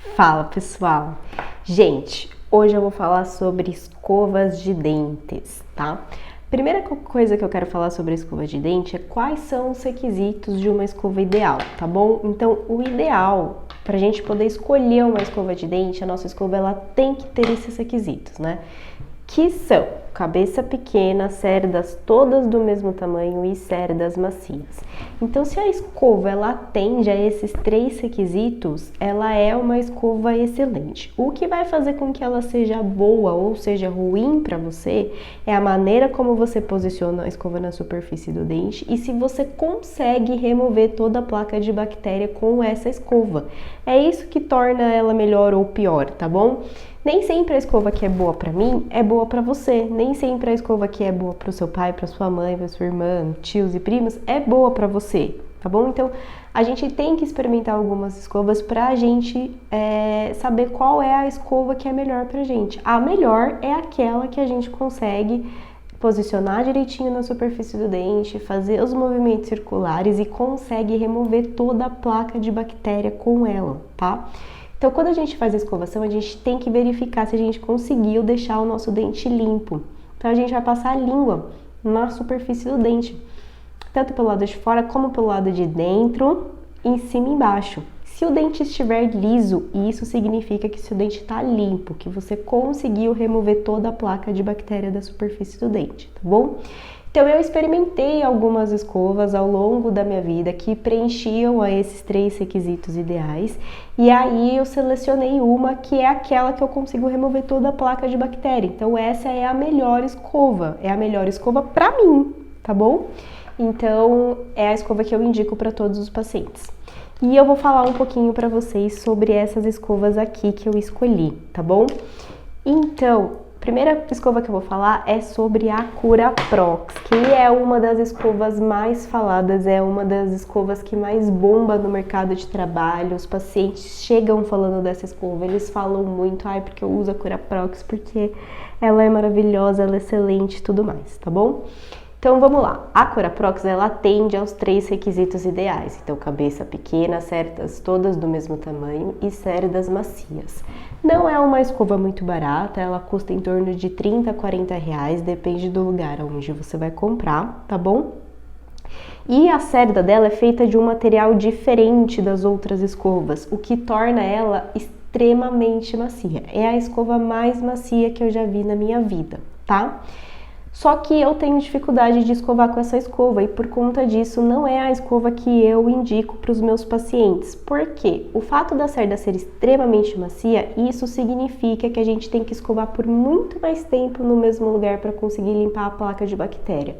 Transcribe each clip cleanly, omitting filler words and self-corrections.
Fala pessoal! Gente, hoje eu vou falar sobre escovas de dentes, tá? Primeira coisa que eu quero falar sobre a escova de dente é quais são os requisitos de uma escova ideal, tá bom? Então, o ideal para a gente poder escolher uma escova de dente, a nossa escova ela tem que ter esses requisitos, né? Que são cabeça pequena, cerdas todas do mesmo tamanho e cerdas macias. Então, se a escova ela atende a esses três requisitos, ela é uma escova excelente. O que vai fazer com que ela seja boa ou seja ruim para você é a maneira como você posiciona a escova na superfície do dente e se você consegue remover toda a placa de bactéria com essa escova. É isso que torna ela melhor ou pior, tá bom? Nem sempre a escova que é boa pra mim é boa pra você. Nem sempre a escova que é boa pro seu pai, pra sua mãe, pra sua irmã, tios e primos é boa pra você, tá bom? Então, a gente tem que experimentar algumas escovas pra gente saber qual é a escova que é melhor pra gente. A melhor é aquela que a gente consegue posicionar direitinho na superfície do dente, fazer os movimentos circulares e consegue remover toda a placa de bactéria com ela, tá? Então, quando a gente faz a escovação, a gente tem que verificar se a gente conseguiu deixar o nosso dente limpo. Então, a gente vai passar a língua na superfície do dente, tanto pelo lado de fora como pelo lado de dentro, em cima e embaixo. Se o dente estiver liso, isso significa que seu dente está limpo, que você conseguiu remover toda a placa de bactéria da superfície do dente, tá bom? Então, eu experimentei algumas escovas ao longo da minha vida que preenchiam a esses três requisitos ideais e aí eu selecionei uma que é aquela que eu consigo remover toda a placa de bactéria. Então, essa é a melhor escova para mim, tá bom? Então, é a escova que eu indico para todos os pacientes. E eu vou falar um pouquinho para vocês sobre essas escovas aqui que eu escolhi, tá bom? Então, a primeira escova que eu vou falar é sobre a Curaprox, que é uma das escovas mais faladas, é uma das escovas que mais bomba no mercado de trabalho. Os pacientes chegam falando dessa escova, eles falam muito, porque eu uso a Curaprox, porque ela é maravilhosa, ela é excelente e tudo mais, tá bom? Então vamos lá, a Curaprox ela atende aos três requisitos ideais, então cabeça pequena, cerdas todas do mesmo tamanho e cerdas macias. Não é uma escova muito barata, ela custa em torno de 30 a 40 reais, depende do lugar onde você vai comprar, tá bom? E a cerda dela é feita de um material diferente das outras escovas, o que torna ela extremamente macia. É a escova mais macia que eu já vi na minha vida, tá? Só que eu tenho dificuldade de escovar com essa escova e por conta disso não é a escova que eu indico para os meus pacientes. Por quê? O fato da cerda ser extremamente macia, isso significa que a gente tem que escovar por muito mais tempo no mesmo lugar para conseguir limpar a placa de bactéria.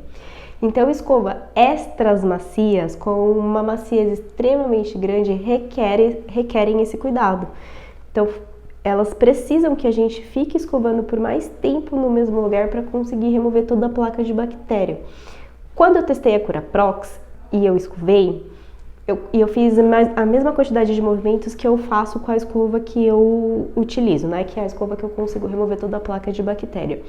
Então, escova extras macias com uma maciez extremamente grande requerem esse cuidado. Então, elas precisam que a gente fique escovando por mais tempo no mesmo lugar para conseguir remover toda a placa de bactéria. Quando eu testei a Curaprox e eu escovei, eu fiz a mesma quantidade de movimentos que eu faço com a escova que eu utilizo, né? Que é a escova que eu consigo remover toda a placa de bactéria.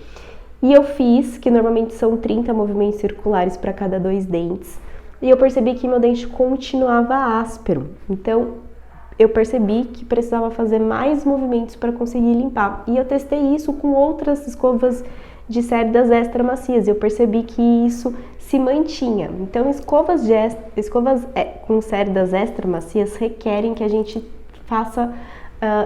E eu fiz, que normalmente são 30 movimentos circulares para cada 2 dentes, e eu percebi que meu dente continuava áspero. Então, eu percebi que precisava fazer mais movimentos para conseguir limpar. E eu testei isso com outras escovas de cerdas extra macias. Eu percebi que isso se mantinha. Então, escovas com cerdas extra macias requerem que a gente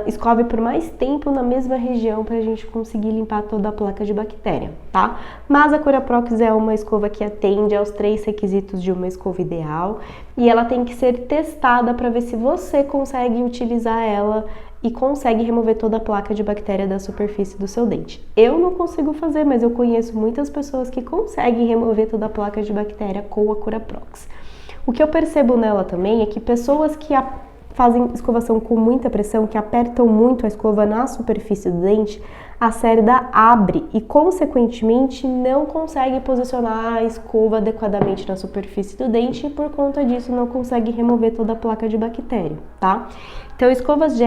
escove por mais tempo na mesma região para a gente conseguir limpar toda a placa de bactéria, tá? Mas a Curaprox é uma escova que atende aos 3 requisitos de uma escova ideal e ela tem que ser testada para ver se você consegue utilizar ela e consegue remover toda a placa de bactéria da superfície do seu dente. Eu não consigo fazer, mas eu conheço muitas pessoas que conseguem remover toda a placa de bactéria com a Curaprox. O que eu percebo nela também é que pessoas que fazem escovação com muita pressão, que apertam muito a escova na superfície do dente, a cerda abre e, consequentemente, não consegue posicionar a escova adequadamente na superfície do dente e, por conta disso, não consegue remover toda a placa de bactéria, tá? Então, escovas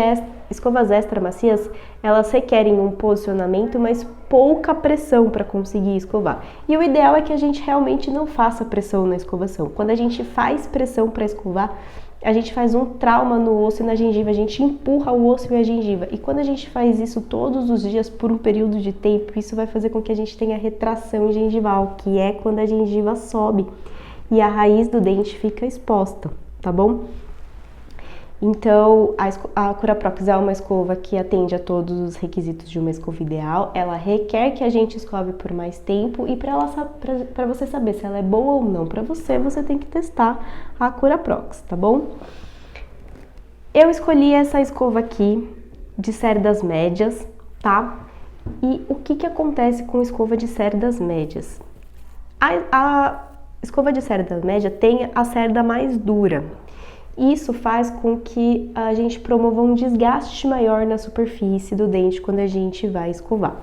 extra macias, elas requerem um posicionamento, mas pouca pressão para conseguir escovar. E o ideal é que a gente realmente não faça pressão na escovação. Quando a gente faz pressão para escovar, a gente faz um trauma no osso e na gengiva, a gente empurra o osso e a gengiva. E quando a gente faz isso todos os dias por um período de tempo, isso vai fazer com que a gente tenha retração gengival, que é quando a gengiva sobe e a raiz do dente fica exposta, tá bom? Então, a Curaprox é uma escova que atende a todos os requisitos de uma escova ideal. Ela requer que a gente escove por mais tempo e para você saber se ela é boa ou não para você, você tem que testar a Curaprox, tá bom? Eu escolhi essa escova aqui de cerdas médias, tá? E o que acontece com escova de cerdas médias? A escova de cerda média tem a cerda mais dura. Isso faz com que a gente promova um desgaste maior na superfície do dente quando a gente vai escovar.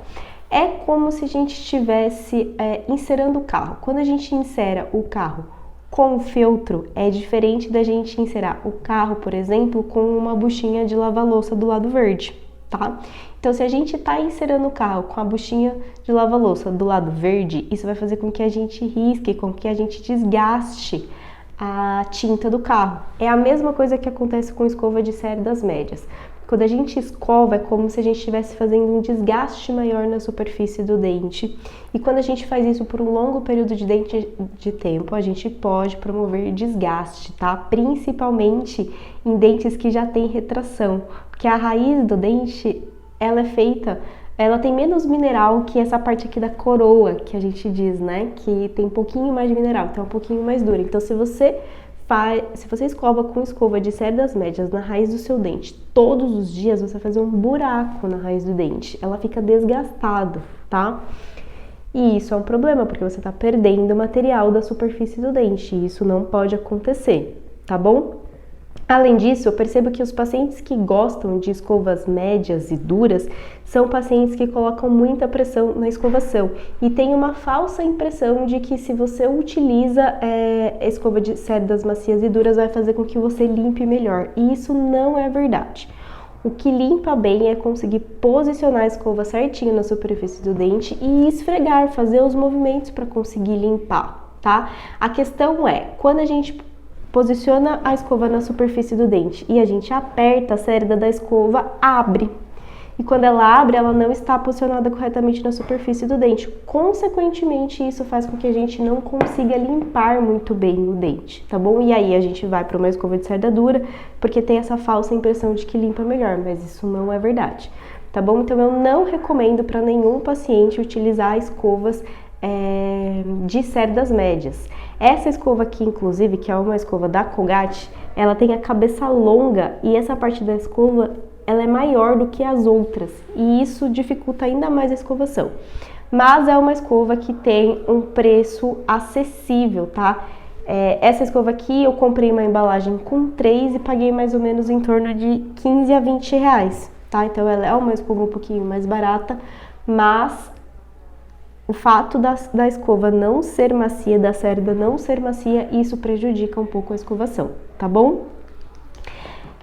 É como se a gente estivesse encerando o carro. Quando a gente encera o carro com o feltro, é diferente da gente encerar o carro, por exemplo, com uma buchinha de lava-louça do lado verde, tá? Então, se a gente tá encerando o carro com a buchinha de lava-louça do lado verde, isso vai fazer com que a gente risque, com que a gente desgaste a tinta do carro. É a mesma coisa que acontece com escova de cerdas médias. Quando a gente escova, é como se a gente estivesse fazendo um desgaste maior na superfície do dente. E quando a gente faz isso por um longo período de tempo, a gente pode promover desgaste, tá? Principalmente em dentes que já têm retração. Porque a raiz do dente, ela tem menos mineral que essa parte aqui da coroa, que a gente diz, né? Que tem um pouquinho mais de mineral, então é um pouquinho mais dura. Então, se você escova com escova de cerdas médias na raiz do seu dente todos os dias, você vai fazer um buraco na raiz do dente. Ela fica desgastada, tá? E isso é um problema, porque você tá perdendo material da superfície do dente. E isso não pode acontecer, tá bom? Além disso, eu percebo que os pacientes que gostam de escovas médias e duras são pacientes que colocam muita pressão na escovação e tem uma falsa impressão de que se você utiliza escova de cerdas macias e duras vai fazer com que você limpe melhor, e isso não é verdade. O que limpa bem é conseguir posicionar a escova certinho na superfície do dente e esfregar, fazer os movimentos para conseguir limpar, tá? A questão é, quando a gente posiciona a escova na superfície do dente e a gente aperta, a cerda da escova abre. E quando ela abre, ela não está posicionada corretamente na superfície do dente. Consequentemente, isso faz com que a gente não consiga limpar muito bem o dente, tá bom? E aí a gente vai para uma escova de cerda dura, porque tem essa falsa impressão de que limpa melhor, mas isso não é verdade, tá bom? Então eu não recomendo para nenhum paciente utilizar escovas de cerdas médias. Essa escova aqui, inclusive, que é uma escova da Colgate, ela tem a cabeça longa e essa parte da escova ela é maior do que as outras e isso dificulta ainda mais a escovação. Mas é uma escova que tem um preço acessível, tá? Essa escova aqui eu comprei uma embalagem com 3 e paguei mais ou menos em torno de 15 a 20 reais, tá? Então ela é uma escova um pouquinho mais barata, mas o fato da escova não ser macia, da cerda não ser macia, isso prejudica um pouco a escovação, tá bom?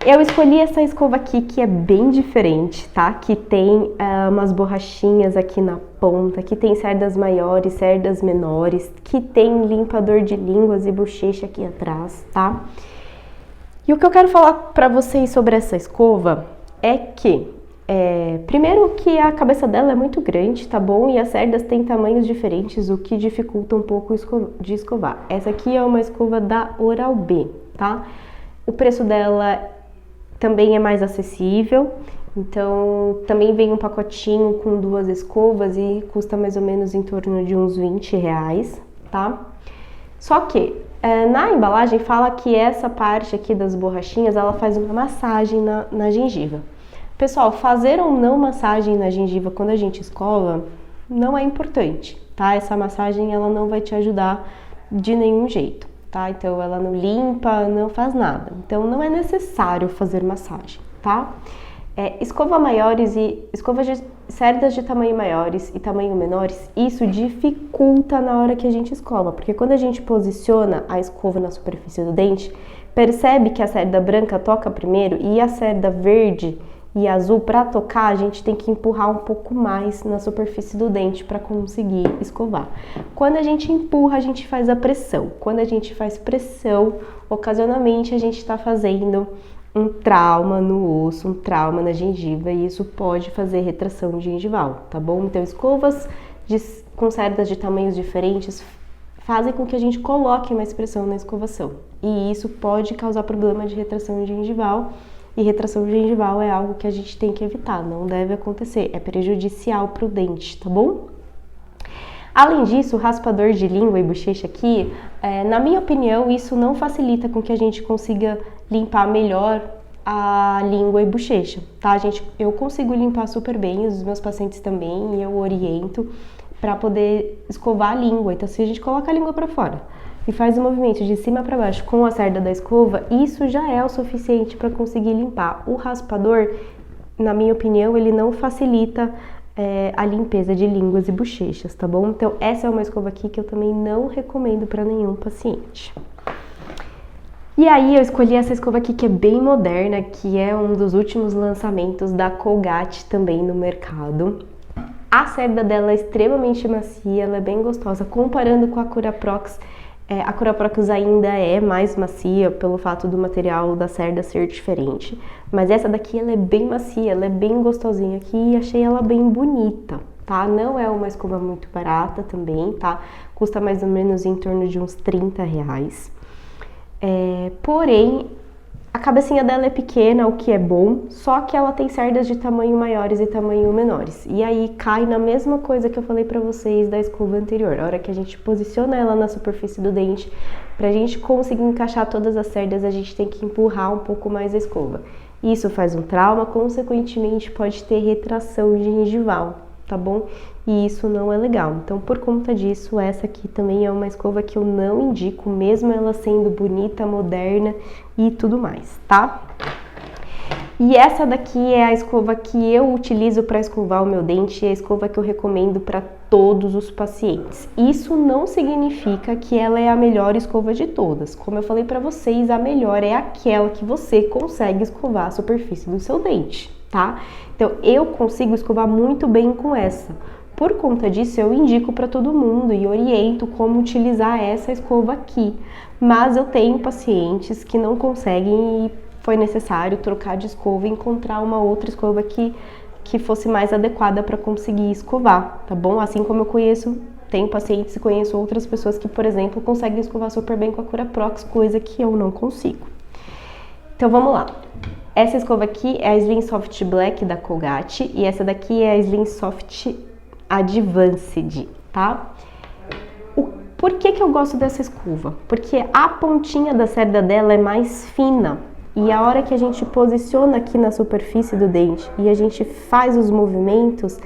Eu escolhi essa escova aqui que é bem diferente, tá? Que tem umas borrachinhas aqui na ponta, que tem cerdas maiores, cerdas menores, que tem limpador de línguas e bochecha aqui atrás, tá? E o que eu quero falar pra vocês sobre essa escova é que primeiro que a cabeça dela é muito grande, tá bom? E as cerdas têm tamanhos diferentes, o que dificulta um pouco de escovar. Essa aqui é uma escova da Oral-B, tá? O preço dela também é mais acessível, então também vem um pacotinho com 2 escovas e custa mais ou menos em torno de uns 20 reais, tá? Só que na embalagem fala que essa parte aqui das borrachinhas, ela faz uma massagem na gengiva. Pessoal, fazer ou não massagem na gengiva quando a gente escova não é importante, tá? Essa massagem ela não vai te ajudar de nenhum jeito, tá? Então ela não limpa, não faz nada. Então não é necessário fazer massagem, tá? Escovas de cerdas de tamanho maiores e tamanho menores, isso dificulta na hora que a gente escova, porque quando a gente posiciona a escova na superfície do dente, percebe que a cerda branca toca primeiro e a cerda verde e azul, para tocar, a gente tem que empurrar um pouco mais na superfície do dente para conseguir escovar. Quando a gente empurra, a gente faz a pressão. Quando a gente faz pressão, ocasionalmente a gente está fazendo um trauma no osso, um trauma na gengiva, e isso pode fazer retração gengival, tá bom? Então, escovas com cerdas de tamanhos diferentes fazem com que a gente coloque mais pressão na escovação, e isso pode causar problema de retração gengival, e retração gengival é algo que a gente tem que evitar, não deve acontecer, é prejudicial para o dente, tá bom? Além disso, o raspador de língua e bochecha aqui, na minha opinião, isso não facilita com que a gente consiga limpar melhor a língua e bochecha, tá, gente? Eu consigo limpar super bem, os meus pacientes também, e eu oriento para poder escovar a língua. Então, se a gente coloca a língua para fora e faz o movimento de cima para baixo com a cerda da escova, isso já é o suficiente para conseguir limpar. O raspador, na minha opinião, ele não facilita a limpeza de línguas e bochechas, tá bom? Então, essa é uma escova aqui que eu também não recomendo para nenhum paciente. E aí, eu escolhi essa escova aqui que é bem moderna, que é um dos últimos lançamentos da Colgate também no mercado. A cerda dela é extremamente macia, ela é bem gostosa. Comparando com a Curaprox, a Curaprox ainda é mais macia pelo fato do material da cerda ser diferente. Mas essa daqui, ela é bem macia, ela é bem gostosinha aqui e achei ela bem bonita, tá? Não é uma escova muito barata também, tá? Custa mais ou menos em torno de uns R$30. Porém, a cabecinha dela é pequena, o que é bom, só que ela tem cerdas de tamanho maiores e tamanho menores. E aí cai na mesma coisa que eu falei pra vocês da escova anterior. A hora que a gente posiciona ela na superfície do dente, pra gente conseguir encaixar todas as cerdas, a gente tem que empurrar um pouco mais a escova. Isso faz um trauma, consequentemente pode ter retração gengival, tá bom? E isso não é legal. Então, por conta disso, essa aqui também é uma escova que eu não indico, mesmo ela sendo bonita, moderna e tudo mais, tá? E essa daqui é a escova que eu utilizo para escovar o meu dente, e é a escova que eu recomendo para todos os pacientes. Isso não significa que ela é a melhor escova de todas. Como eu falei para vocês, a melhor é aquela que você consegue escovar a superfície do seu dente, tá? Então, eu consigo escovar muito bem com essa. Por conta disso, eu indico para todo mundo e oriento como utilizar essa escova aqui. Mas eu tenho pacientes que não conseguem e foi necessário trocar de escova e encontrar uma outra escova que fosse mais adequada para conseguir escovar, tá bom? Assim como eu tenho pacientes e conheço outras pessoas que, por exemplo, conseguem escovar super bem com a Curaprox, coisa que eu não consigo. Então, vamos lá. Essa escova aqui é a Slim Soft Black da Colgate e essa daqui é a Slim Soft Advanced, tá? Por que eu gosto dessa escova? Porque a pontinha da cerda dela é mais fina e a hora que a gente posiciona aqui na superfície do dente e a gente faz os movimentos,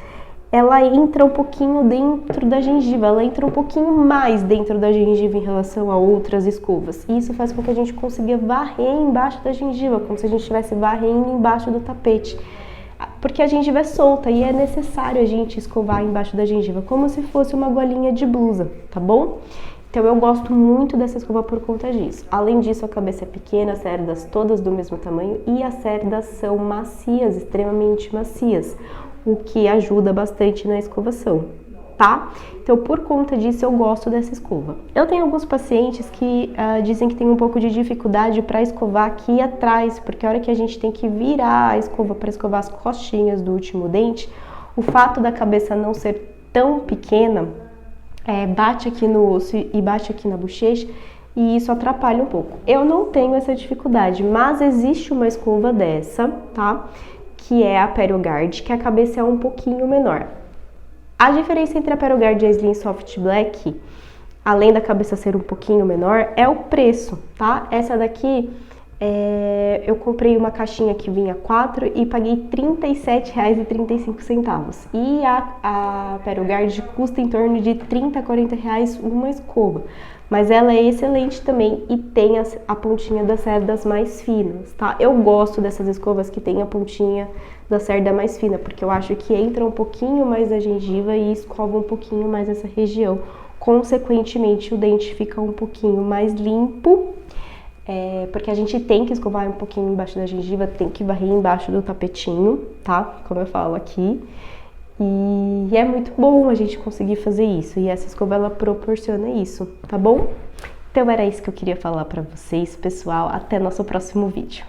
ela entra um pouquinho dentro da gengiva, ela entra um pouquinho mais dentro da gengiva em relação a outras escovas. E isso faz com que a gente consiga varrer embaixo da gengiva, como se a gente estivesse varrendo embaixo do tapete. Porque a gengiva é solta e é necessário a gente escovar embaixo da gengiva, como se fosse uma golinha de blusa, tá bom? Então eu gosto muito dessa escova por conta disso. Além disso, a cabeça é pequena, as cerdas todas do mesmo tamanho e as cerdas são macias, extremamente macias, o que ajuda bastante na escovação, tá? Então, por conta disso, eu gosto dessa escova. Eu tenho alguns pacientes que dizem que tem um pouco de dificuldade para escovar aqui atrás, porque a hora que a gente tem que virar a escova para escovar as costinhas do último dente, o fato da cabeça não ser tão pequena, bate aqui no osso e bate aqui na bochecha, e isso atrapalha um pouco. Eu não tenho essa dificuldade, mas existe uma escova dessa, tá? Que é a PerioGuard, que a cabeça é um pouquinho menor. A diferença entre a PerioGuard e a Slim Soft Black, além da cabeça ser um pouquinho menor, é o preço, tá? Essa daqui, eu comprei uma caixinha que vinha 4 e paguei R$37,35. E a PerioGuard custa em torno de R$30 a R$40 uma escova. Mas ela é excelente também e tem a pontinha das cerdas mais finas, tá? Eu gosto dessas escovas que tem a pontinha da cerda mais fina, porque eu acho que entra um pouquinho mais na gengiva e escova um pouquinho mais essa região. Consequentemente, o dente fica um pouquinho mais limpo. porque a gente tem que escovar um pouquinho embaixo da gengiva, tem que varrer embaixo do tapetinho, tá? Como eu falo aqui. E é muito bom a gente conseguir fazer isso, e essa escova ela proporciona isso, tá bom? Então era isso que eu queria falar pra vocês, pessoal. Até nosso próximo vídeo.